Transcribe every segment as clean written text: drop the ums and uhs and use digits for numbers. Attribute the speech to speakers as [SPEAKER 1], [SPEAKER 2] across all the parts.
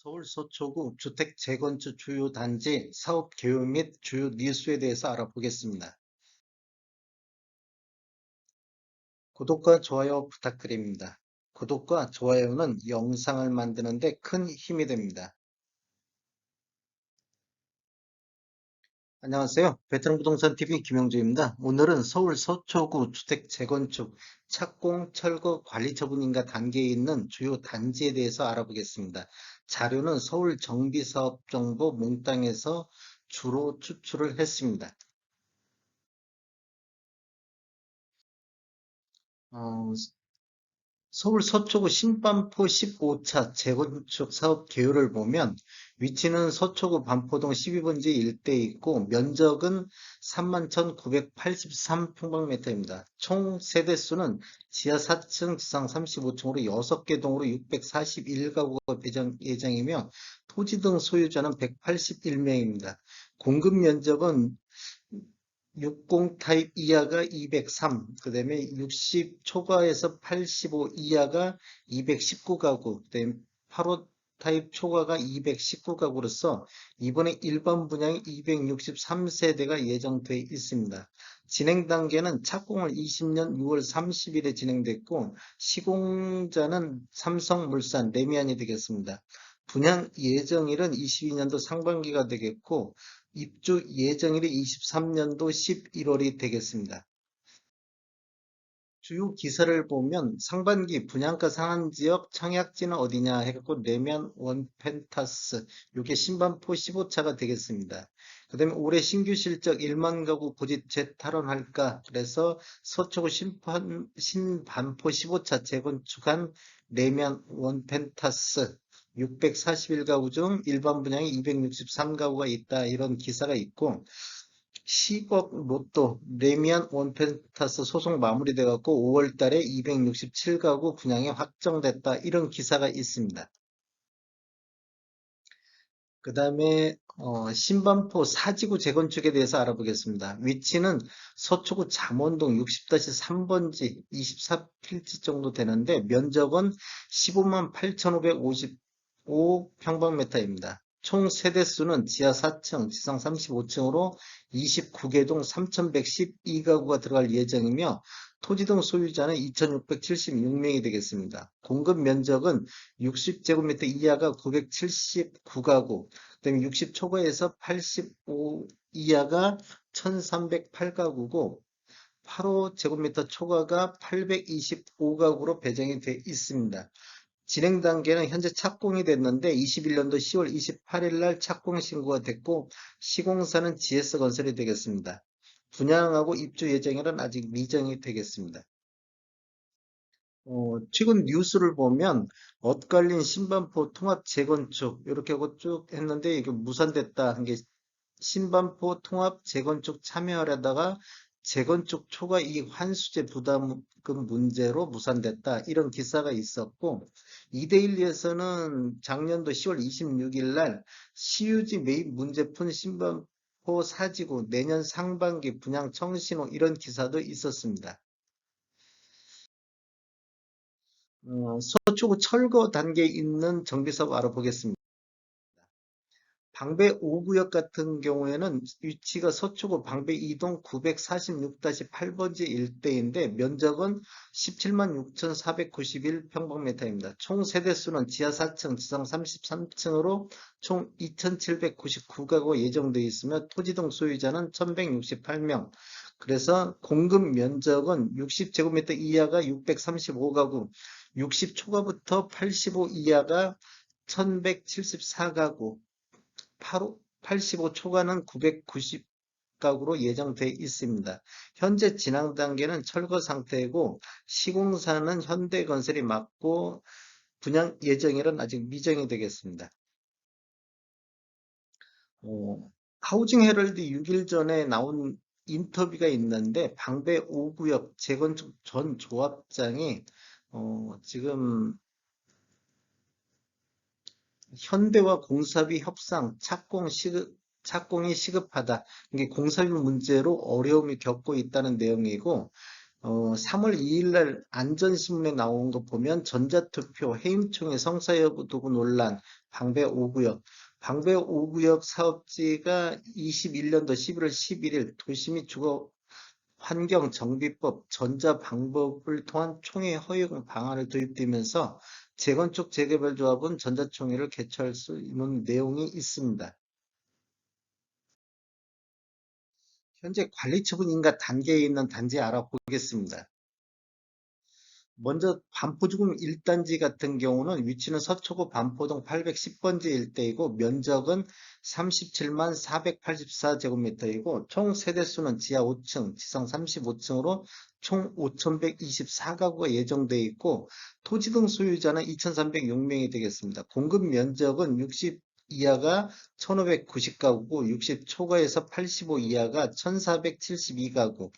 [SPEAKER 1] 서울 서초구 주택 재건축 주요 단지 사업 계획 및 주요 뉴스에 대해서 알아보겠습니다. 구독과 좋아요 부탁드립니다. 구독과 좋아요는 영상을 만드는 데 큰 힘이 됩니다. 안녕하세요. 베테랑 부동산 TV 김영주입니다. 오늘은 서울 서초구 주택 재건축 착공, 철거, 관리 처분인가 단계에 있는 주요 단지에 대해서 알아보겠습니다. 자료는 서울 정비사업정보 몽땅에서 주로 추출을 했습니다. 어, 서울 서초구 신반포 15차 재건축 사업 개요를 보면 위치는 서초구 반포동 12번지 일대에 있고 면적은 31,983평방미터입니다. 총 세대수는 지하 4층, 지상 35층으로 6개 동으로 641가구가 배정 예정이며 토지 등 소유자는 181명입니다. 공급 면적은 60 타입 이하가 203, 그 다음에 60 초과에서 85 이하가 219가구, 그 다음에 85 타입 초과가 219가구로서 이번에 일반 분양이 263세대가 예정돼 있습니다. 진행 단계는 착공을 20년 6월 30일에 진행됐고 시공자는 삼성물산 레미안이 되겠습니다. 분양 예정일은 22년도 상반기가 되겠고 입주 예정일이 23년도 11월이 되겠습니다. 주요 기사를 보면 상반기 분양가 상한 지역 청약지는 어디냐 해갖고 내면 원펜타스 요게 신반포 15차가 되겠습니다. 그 다음에 올해 신규 실적 1만 가구 고집 재탈원할까 그래서 서초구 신반포 15차 재건축한 내면 원펜타스 641가구 중 일반 분양이 263가구가 있다 이런 기사가 있고 10억 로또 레미안 원펜타스 소송 마무리돼 갖고 5월 달에 267가구 분양이 확정됐다. 이런 기사가 있습니다. 그 다음에 신반포 사지구 재건축에 대해서 알아보겠습니다. 위치는 서초구 잠원동 60-3번지 24필지 정도 되는데 면적은 15만 8,555평방미터입니다. 총 세대수는 지하 4층, 지상 35층으로 29개 동 3,112가구가 들어갈 예정이며 토지 등 소유자는 2,676명이 되겠습니다. 공급 면적은 60제곱미터 이하가 979가구, 그다음에 60 초과에서 85 이하가 1,308가구고 85제곱미터 초과가 825가구로 배정이 되어 있습니다. 진행 단계는 현재 착공이 됐는데 21년도 10월 28일 날 착공 신고가 됐고 시공사는 GS건설이 되겠습니다. 분양하고 입주 예정일은 아직 미정이 되겠습니다. 최근 뉴스를 보면 엇갈린 신반포 통합 재건축 이렇게 하고 쭉 했는데 이게 무산됐다 한 게 신반포 통합 재건축 참여하려다가 재건축 초과 이익 환수제 부담금 문제로 무산됐다 이런 기사가 있었고 이데일리에서는 작년도 10월 26일 날 시유지 매입 문제 푼 신반포 사지구 내년 상반기 분양 청신호 이런 기사도 있었습니다. 서초구 철거 단계에 있는 정비사업 알아보겠습니다. 방배 5구역 같은 경우에는 위치가 서초구 방배 2동 946-8번지 일대인데 면적은 17만 6,491평방미터입니다. 총 세대수는 지하 4층, 지상 33층으로 총 2,799가구 예정되어 있으며 토지 등 소유자는 1,168명. 그래서 공급 면적은 60제곱미터 이하가 635가구, 60 초과부터 85 이하가 1174가구, 85 초과는 990가구로 예정돼 있습니다. 현재 진행 단계는 철거 상태이고 시공사는 현대건설이 맡고 분양 예정일은 아직 미정이 되겠습니다. 하우징 헤럴드 6일 전에 나온 인터뷰가 있는데 방배 5구역 재건축 전 조합장이 지금 현대와 공사비 협상, 착공이 시급하다. 이게 공사비 문제로 어려움이 겪고 있다는 내용이고, 3월 2일 날 안전신문에 나온 거 보면 전자투표, 해임총회 성사 여부 두고 논란, 방배 5구역. 방배 5구역 사업지가 21년도 11월 11일 도시 및 주거 환경정비법 전자방법을 통한 총회 허용 방안을 도입되면서 재건축 재개발 조합은 전자총회를 개최할 수 있는 내용이 있습니다. 현재 관리처분 인가 단계에 있는 단지 알아보겠습니다. 먼저 반포주공 1단지 같은 경우는 위치는 서초구 반포동 810번지 일대이고 면적은 37만 484제곱미터이고 총 세대수는 지하 5층, 지상 35층으로 총 5,124가구가 예정되어 있고 토지 등 소유자는 2,306명이 되겠습니다. 공급 면적은 60 이하가 1,590가구고 60 초과에서 85 이하가 1,472가구,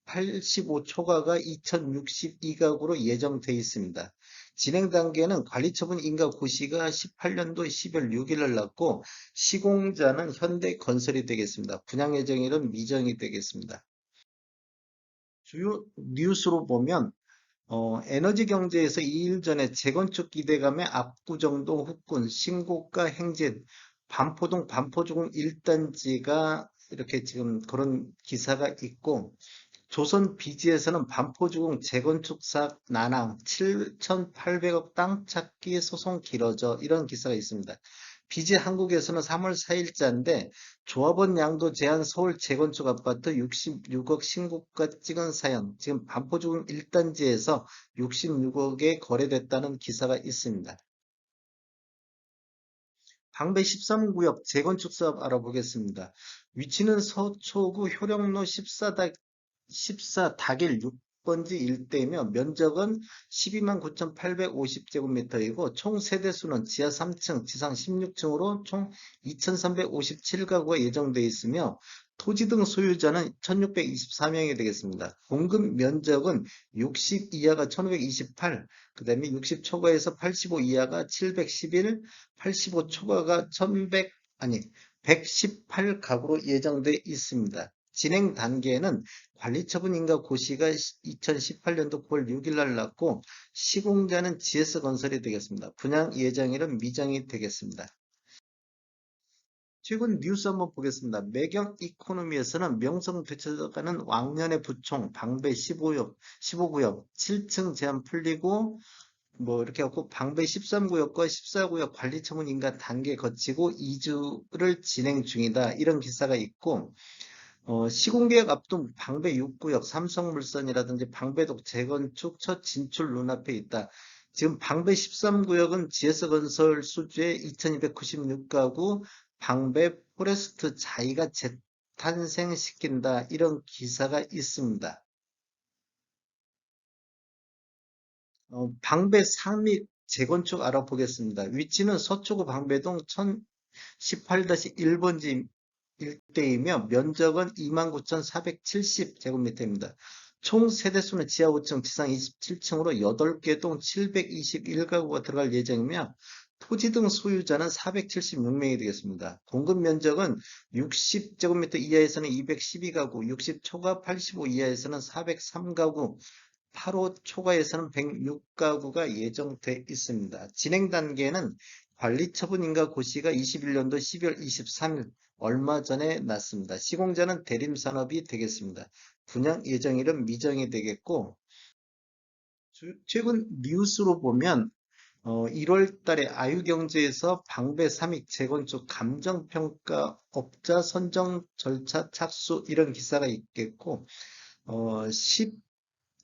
[SPEAKER 1] 85 초과가 2062가구로 예정돼 있습니다. 진행 단계는 관리처분 인가 고시가 18년도 12월 6일을 났고 시공자는 현대건설이 되겠습니다. 분양 예정일은 미정이 되겠습니다. 주요 뉴스로 보면 에너지경제에서 2일 전에 재건축 기대감에 압구정동 후군, 신고가 행진, 반포동 반포주공 1단지가 이렇게 지금 그런 기사가 있고 조선 비지에서는 반포주공 재건축 사업 난항 7,800억 땅 찾기 소송 길어져 이런 기사가 있습니다. 비지 한국에서는 3월 4일자인데 조합원 양도 제한 서울 재건축 아파트 66억 신고가 찍은 사연 지금 반포주공 1단지에서 66억에 거래됐다는 기사가 있습니다. 방배 13구역 재건축 사업 알아보겠습니다. 위치는 서초구 효령로 14 닭일 6번지 일대이며 면적은 12만 9,850제곱미터이고 총 세대수는 지하 3층, 지상 16층으로 총 2,357가구가 예정되어 있으며 토지 등 소유자는 1,624명이 되겠습니다. 공급 면적은 60 이하가 1,528, 그 다음에 60 초과에서 85 이하가 711, 85 초과가 1,100, 아니 118가구로 예정되어 있습니다. 진행 단계는 관리처분 인가 고시가 2018년도 9월 6일 날 났고 시공자는 GS건설이 되겠습니다. 분양 예정일은 미정이 되겠습니다. 최근 뉴스 한번 보겠습니다. 매경 이코노미에서는 명성 되찾아가는 왕년의 부총 방배 15구역 7층 제한 풀리고 뭐 이렇게 하고 방배 13구역과 14구역 관리처분 인가 단계 거치고 이주를 진행 중이다. 이런 기사가 있고 시공계획 앞둔 방배 6구역 삼성물산이라든지 방배동 재건축 첫 진출 눈앞에 있다. 지금 방배 13구역은 GS건설 수주의 2296가구 방배 포레스트 자이가 재탄생시킨다. 이런 기사가 있습니다. 방배 3일 재건축 알아보겠습니다. 위치는 서초구 방배동 1018-1번지 일대이며 면적은 29,470제곱미터입니다. 총 세대수는 지하 5층, 지상 27층으로 8개 동 721가구가 들어갈 예정이며 토지 등 소유자는 476명이 되겠습니다. 공급 면적은 60제곱미터 이하에서는 212가구, 60 초과 85 이하에서는 403가구, 8호 초과에서는 106가구가 예정돼 있습니다. 진행 단계는 관리처분인가 고시가 21년도 12월 23일 얼마 전에 났습니다. 시공자는 대림산업이 되겠습니다. 분양 예정일은 미정이 되겠고 최근 뉴스로 보면 1월 달에 아유경제에서 방배 3익 재건축 감정평가 업자 선정 절차 착수 이런 기사가 있겠고 12월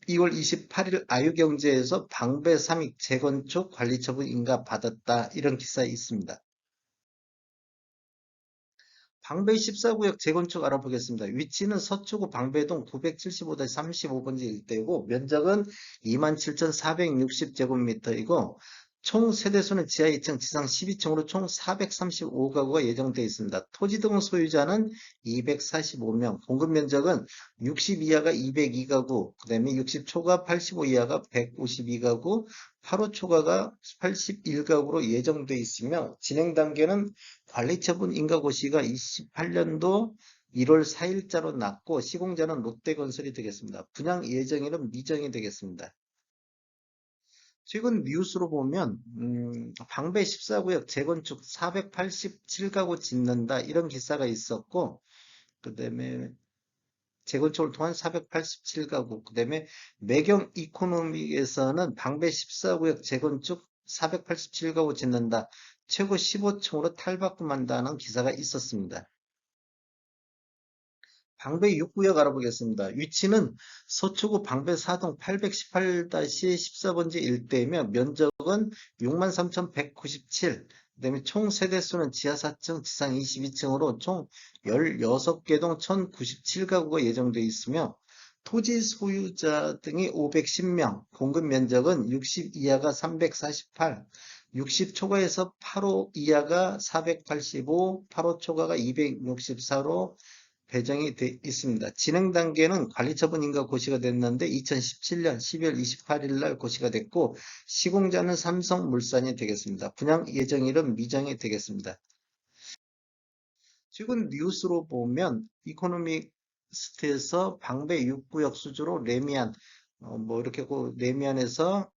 [SPEAKER 1] 28일 아유경제에서 방배 3익 재건축 관리처분 인가 받았다 이런 기사 있습니다. 방배 14구역 재건축 알아보겠습니다. 위치는 서초구 방배동 975-35번지 일대이고 면적은 27,460제곱미터이고 총 세대수는 지하 2층, 지상 12층으로 총 435가구가 예정되어 있습니다. 토지 등 소유자는 245명, 공급 면적은 60 이하가 202가구, 그 다음에 60 초과 85 이하가 152가구, 8호 초과가 81가구로 예정되어 있으며 진행 단계는 관리처분 인가고시가 28년도 1월 4일자로 났고 시공자는 롯데건설이 되겠습니다. 분양 예정일은 미정이 되겠습니다. 최근 뉴스로 보면 방배 14구역 재건축 487가구 짓는다 이런 기사가 있었고 그다음에 재건축을 통한 487가구 그다음에 매경 이코노믹에서는 방배 14구역 재건축 487가구 짓는다 최고 15층으로 탈바꿈한다는 기사가 있었습니다. 방배 6구역 알아보겠습니다. 위치는 서초구 방배 4동 818-14번지 일대이며 면적은 63,197, 그다음에 총 세대수는 지하 4층, 지상 22층으로 총 16개 동 1,097가구가 예정되어 있으며 토지 소유자 등이 510명, 공급 면적은 60 이하가 348, 60 초과에서 8호 이하가 485, 8호 초과가 264로 배정이 돼 있습니다. 진행 단계는 관리처분 인가 고시가 됐는데 2017년 12월 28일 날 고시가 됐고 시공자는 삼성물산이 되겠습니다. 분양 예정일은 미정이 되겠습니다. 최근 뉴스로 보면 이코노미스트에서 방배 6구역 수주로 레미안 뭐 이렇게 레미안에서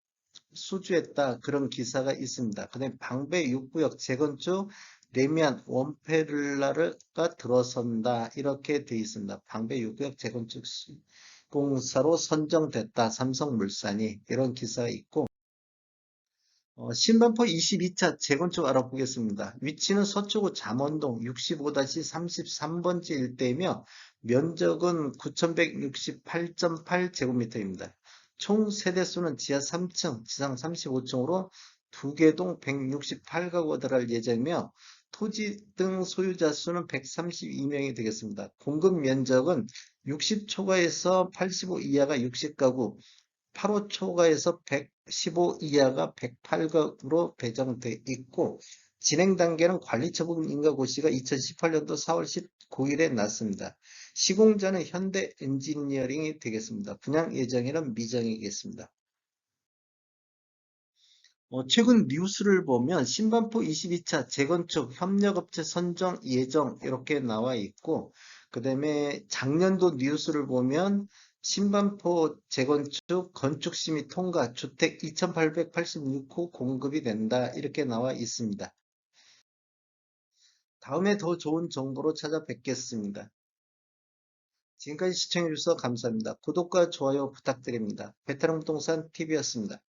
[SPEAKER 1] 수주했다 그런 기사가 있습니다. 그다음에 방배 6구역 재건축 레미안 원페를라가 들어선다 이렇게 되어 있습니다. 방배 6구역 재건축 공사로 선정됐다 삼성물산이 이런 기사가 있고 신반포 22차 재건축 알아보겠습니다. 위치는 서초구 잠원동 65-33번지 일대이며 면적은 9,168.8제곱미터입니다. 총 세대수는 지하 3층, 지상 35층으로 2개 동 168가구가 들어갈 예정이며 토지 등 소유자 수는 132명이 되겠습니다. 공급 면적은 60초과에서 85 이하가 60가구, 8호 초과에서 115 이하가 108가구로 배정돼 있고 진행 단계는 관리처분 인가고시가 2018년도 4월 19일에 났습니다. 시공자는 현대 엔지니어링이 되겠습니다. 분양 예정일은 미정이겠습니다. 최근 뉴스를 보면 신반포 22차 재건축 협력업체 선정 예정 이렇게 나와 있고 그 다음에 작년도 뉴스를 보면 신반포 재건축 건축심의 통과 주택 2886호 공급이 된다 이렇게 나와 있습니다. 다음에 더 좋은 정보로 찾아뵙겠습니다. 지금까지 시청해주셔서 감사합니다. 구독과 좋아요 부탁드립니다. 베테랑 부동산 TV였습니다.